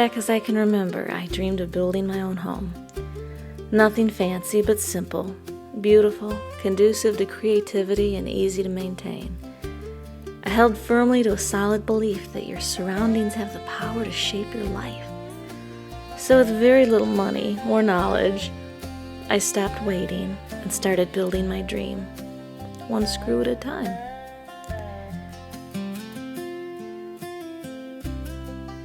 back as I can remember, I dreamed of building my own home. Nothing fancy, but simple, beautiful, conducive to creativity, and easy to maintain. I held firmly to a solid belief that your surroundings have the power to shape your life. So with very little money or knowledge, I stopped waiting and started building my dream, one screw at a time.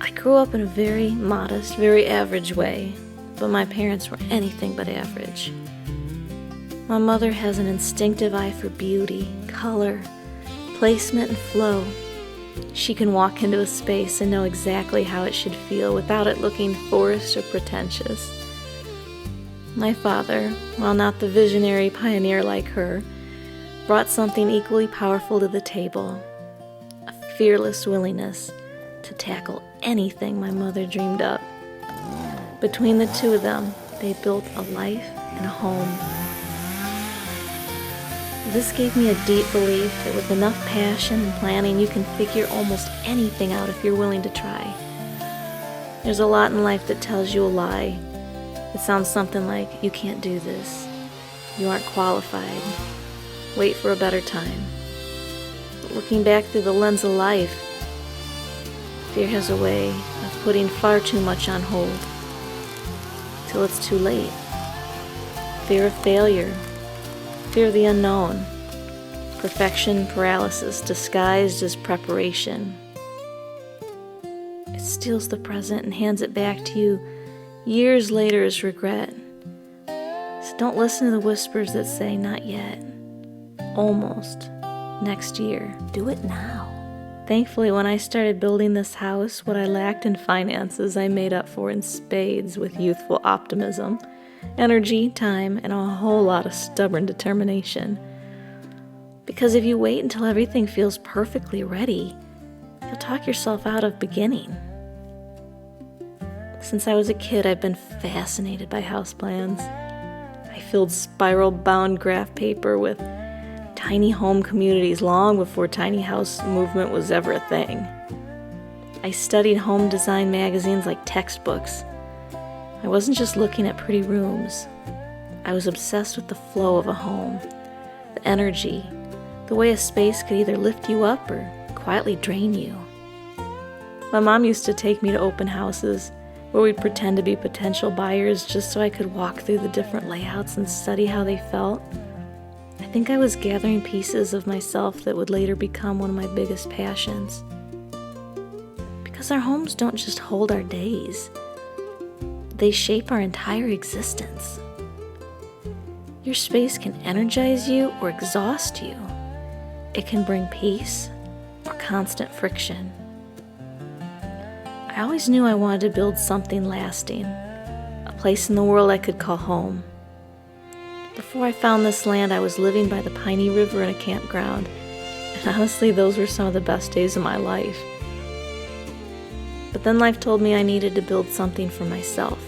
I grew up in a very modest, very average way, but my parents were anything but average. My mother has an instinctive eye for beauty, color, placement, and flow. She can walk into a space and know exactly how it should feel without it looking forced or pretentious. My father, while not the visionary pioneer like her, brought something equally powerful to the table, a fearless willingness to tackle anything my mother dreamed up. Between the two of them, they built a life and a home. This gave me a deep belief that with enough passion and planning, you can figure almost anything out if you're willing to try. There's a lot in life that tells you a lie. It sounds something like, you can't do this, you aren't qualified, wait for a better time. But looking back through the lens of life, fear has a way of putting far too much on hold till it's too late. Fear of failure, fear of the unknown, perfection paralysis disguised as preparation. It steals the present and hands it back to you years later as regret. So don't listen to the whispers that say, not yet, almost, next year. Do it now. Thankfully, when I started building this house, what I lacked in finances, I made up for in spades with youthful optimism, energy, time, and a whole lot of stubborn determination. Because if you wait until everything feels perfectly ready, you'll talk yourself out of beginning. Since I was a kid, I've been fascinated by house plans. I filled spiral-bound graph paper with tiny home communities long before tiny house movement was ever a thing. I studied home design magazines like textbooks. I wasn't just looking at pretty rooms. I was obsessed with the flow of a home, the energy, the way a space could either lift you up or quietly drain you. My mom used to take me to open houses where we'd pretend to be potential buyers just so I could walk through the different layouts and study how they felt. I think I was gathering pieces of myself that would later become one of my biggest passions. Because our homes don't just hold our days, they shape our entire existence. Your space can energize you or exhaust you. It can bring peace or constant friction. I always knew I wanted to build something lasting, a place in the world I could call home. Before I found this land, I was living by the Piney River in a campground, and honestly, those were some of the best days of my life. But then life told me I needed to build something for myself,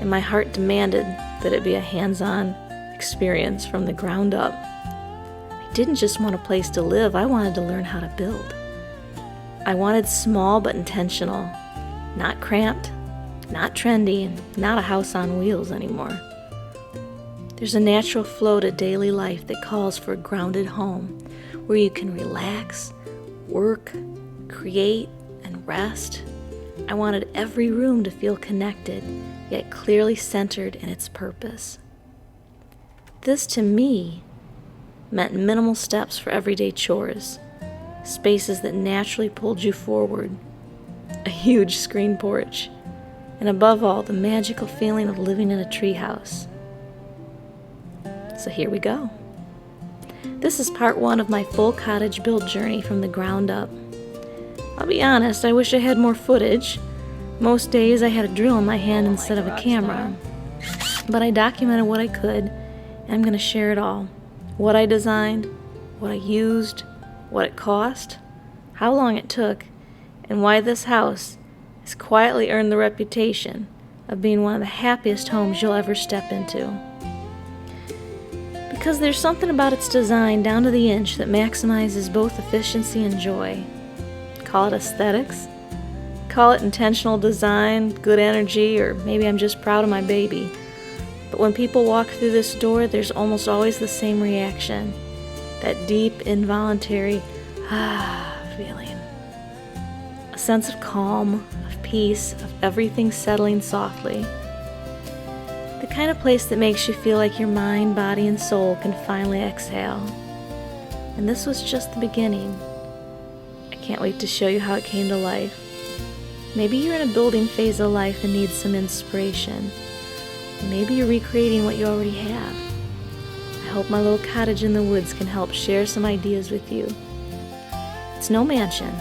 and my heart demanded that it be a hands-on experience from the ground up. I didn't just want a place to live, I wanted to learn how to build. I wanted small but intentional, not cramped, not trendy, and not a house on wheels anymore. There's a natural flow to daily life that calls for a grounded home where you can relax, work, create, and rest. I wanted every room to feel connected, yet clearly centered in its purpose. This, to me, meant minimal steps for everyday chores, spaces that naturally pulled you forward, a huge screen porch, and above all, the magical feeling of living in a treehouse. So here we go. This is part one of my full cottage build journey from the ground up. I'll be honest, I wish I had more footage. Most days I had a drill in my hand instead of a camera. But I documented what I could, and I'm going to share it all. What I designed, what I used, what it cost, how long it took, and why this house has quietly earned the reputation of being one of the happiest homes you'll ever step into. Because there's something about its design down to the inch that maximizes both efficiency and joy. Call it aesthetics, Call it intentional design, good energy, or maybe I'm just proud of my baby. But when people walk through this door, there's almost always the same reaction. That deep, involuntary, feeling. A sense of calm, of peace, of everything settling softly. The kind of place that makes you feel like your mind, body, and soul can finally exhale. And this was just the beginning. I can't wait to show you how it came to life. Maybe you're in a building phase of life and need some inspiration. Maybe you're recreating what you already have. I hope my little cottage in the woods can help share some ideas with you. It's no mansion,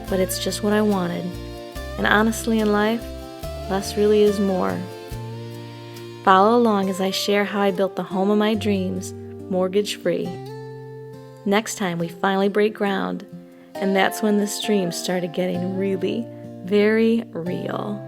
but it's just what I wanted. And honestly, in life, less really is more. Follow along as I share how I built the home of my dreams, mortgage-free. Next time, we finally break ground, and that's when this dream started getting really, very real.